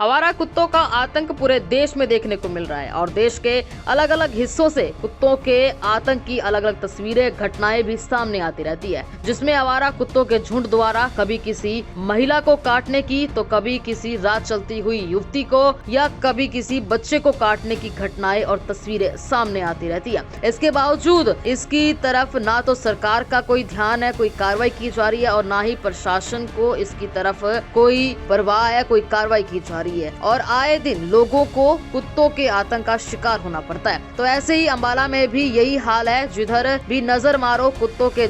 आवारा कुत्तों का आतंक पूरे देश में देखने को मिल रहा है और देश के अलग अलग हिस्सों से कुत्तों के आतंक की अलग अलग तस्वीरें, घटनाएं भी सामने आती रहती है, जिसमें आवारा कुत्तों के झुंड द्वारा कभी किसी महिला को काटने की तो कभी किसी राह चलती हुई युवती को या कभी किसी बच्चे को काटने की घटनाएं और तस्वीरें सामने आती रहती है। इसके बावजूद इसकी तरफ ना तो सरकार का कोई ध्यान है, कोई कार्रवाई की जा रही है और ना ही प्रशासन को इसकी तरफ कोई परवाह है, कोई कार्रवाई की जा रही है और आए दिन लोगों को कुत्तों के आतंक का शिकार होना पड़ता है। तो ऐसे ही अंबाला में भी यही हाल है, जिधर भी नजर मारो कुत्तों के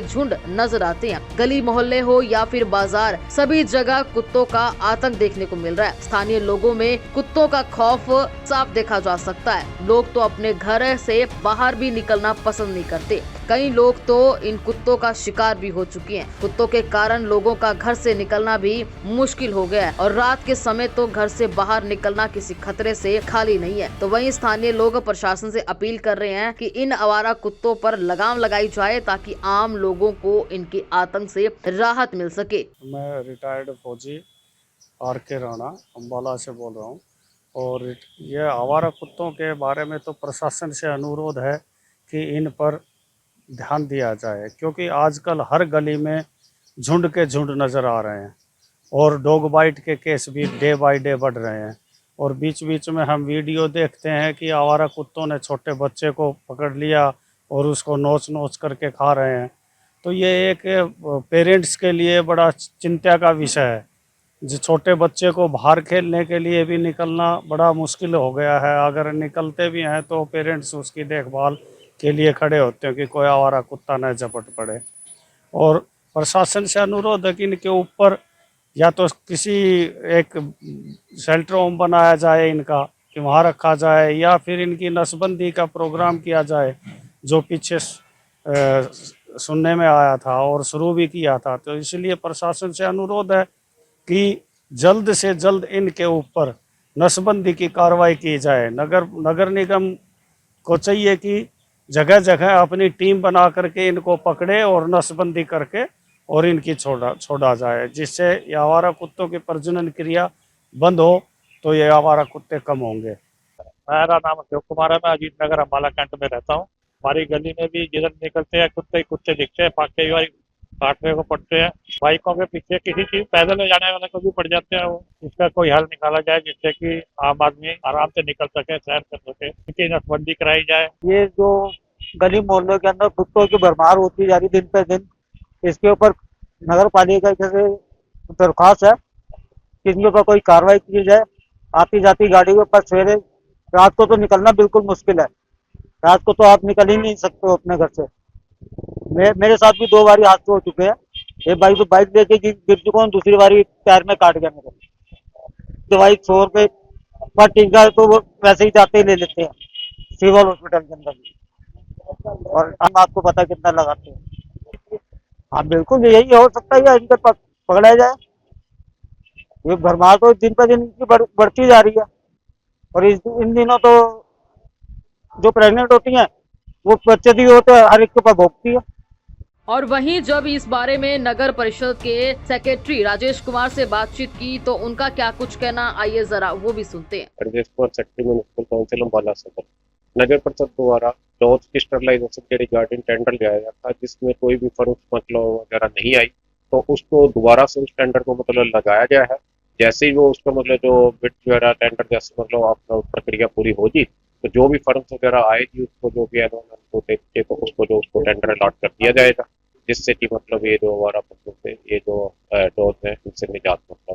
झुंड नजर आते हैं। गली मोहल्ले हो या फिर बाजार, सभी जगह कुत्तों का आतंक देखने को मिल रहा है। स्थानीय लोगों में कुत्तों का खौफ साफ देखा जा सकता है। लोग तो अपने घर से बाहर भी निकलना पसंद नहीं करते। कई लोग तो इन कुत्तों का शिकार भी हो चुके हैं। कुत्तों के कारण लोगों का घर से निकलना भी मुश्किल हो गया है और रात के समय तो घर से बाहर निकलना किसी खतरे से खाली नहीं है। तो वहीं स्थानीय लोग प्रशासन से अपील कर रहे हैं कि इन आवारा कुत्तों पर लगाम लगाई जाए ताकि आम लोगों को इनके आतंक से राहत मिल सके। मैं रिटायर्ड फौजी RK राणा अम्बाला से बोल रहा हूँ और ये आवारा कुत्तों के बारे में तो प्रशासन से अनुरोध है कि इन पर ध्यान दिया जाए, क्योंकि आजकल हर गली में झुंड के झुंड नज़र आ रहे हैं और डॉग बाइट के केस भी डे बाय डे बढ़ रहे हैं। और बीच बीच में हम वीडियो देखते हैं कि आवारा कुत्तों ने छोटे बच्चे को पकड़ लिया और उसको नोच नोच करके खा रहे हैं। तो ये एक पेरेंट्स के लिए बड़ा चिंता का विषय है। जो छोटे बच्चे को बाहर खेलने के लिए भी निकलना बड़ा मुश्किल हो गया है। अगर निकलते भी हैं तो पेरेंट्स उसकी देखभाल के लिए खड़े होते हैं कि कोई आवारा कुत्ता न झपट पड़े। और प्रशासन से अनुरोध है कि इनके ऊपर या तो किसी एक शेल्टर होम बनाया जाए इनका, कि वहाँ रखा जाए, या फिर इनकी नसबंदी का प्रोग्राम किया जाए, जो पीछे सुनने में आया था और शुरू भी किया था। तो इसलिए प्रशासन से अनुरोध है कि जल्द से जल्द इनके ऊपर नसबंदी की कार्रवाई की जाए। नगर निगम को चाहिए कि जगह जगह अपनी टीम बना करके इनको पकड़े और नसबंदी करके और इनकी छोड़ा जाए, जिससे ये आवारा कुत्तों की प्रजनन क्रिया बंद हो तो ये आवारा कुत्ते कम होंगे। मेरा नाम अशोक कुमार है। मैं अजीत नगर अम्बाला कैंट में रहता हूँ। हमारी गली में भी जिधर निकलते हैं कुत्ते कुत्ते दिखते हैं, भागते हुए काटने को पड़ते हैं। बाइकों के पीछे किसी चीज पैदल जाने वाले को भी पड़ जाते हैं। वो इसका कोई हल निकाला जाए जिससे कि आम आदमी आराम से निकल सके, सैर कर सके, इनकी नसबंदी कराई जाए। ये जो गली मोहल्लों के अंदर कुत्तों की भरमार होती जा रही दिन पे दिन, इसके ऊपर नगर पालिका से दरख्वास्त है कि इनके ऊपर कोई कार्रवाई की जाए। आती जाती गाड़ियों पर सवेरे रात को तो निकलना बिल्कुल मुश्किल है। रात को तो आप निकल ही नहीं सकते हो अपने घर से। मेरे साथ भी 2 बारी हादसे हो चुके हैं। एक बारी तो बाइक लेके गिर चुका हूँ, दूसरी बारी पैर में काट गया मेरे। दवाई 100 रुपये पर टीका है तो वो वैसे ही जाते ही ले लेते हैं सिविल हॉस्पिटल के अंदर भी, और हम आपको पता कितना लगाते हैं। हाँ बिल्कुल, यही हो सकता है इनके पकड़ा जाए। ये भरमार तो दिन पर दिन इनकी बढ़ती जा रही है और इन दिनों तो जो प्रेग्नेंट होती हैं वो बच्चे भी होते हैं, हर एक के ऊपर भोगती है। और वहीं जब इस बारे में नगर परिषद के सेक्रेटरी राजेश कुमार से बातचीत की तो उनका क्या कुछ कहना, आइए जरा वो भी सुनते हैं। Rajesh Kumar, secretary municipal council Ambala सदर। नगर परिषद द्वारा डॉग्स की स्टरलाइजेशन के रिगार्डिंग टेंडर लिया गया था, जिसमें कोई भी फर्स्ट मतलब वगैरह नहीं आई, तो उसको दोबारा से उस टेंडर को मतलब लगाया गया है। जैसे ही वो उसका मतलब जो बिड वगैरह टेंडर जैसे मतलब आपका प्रक्रिया पूरी होगी तो जो भी फर्म्स वगैरह आएगी उसको जो भी एनवायरमेंट को देख के तो उसको टेंडर अलॉट कर दिया जाएगा, जिससे कि मतलब ये जो हमारा ये जो डॉग है उनसे निजात हो।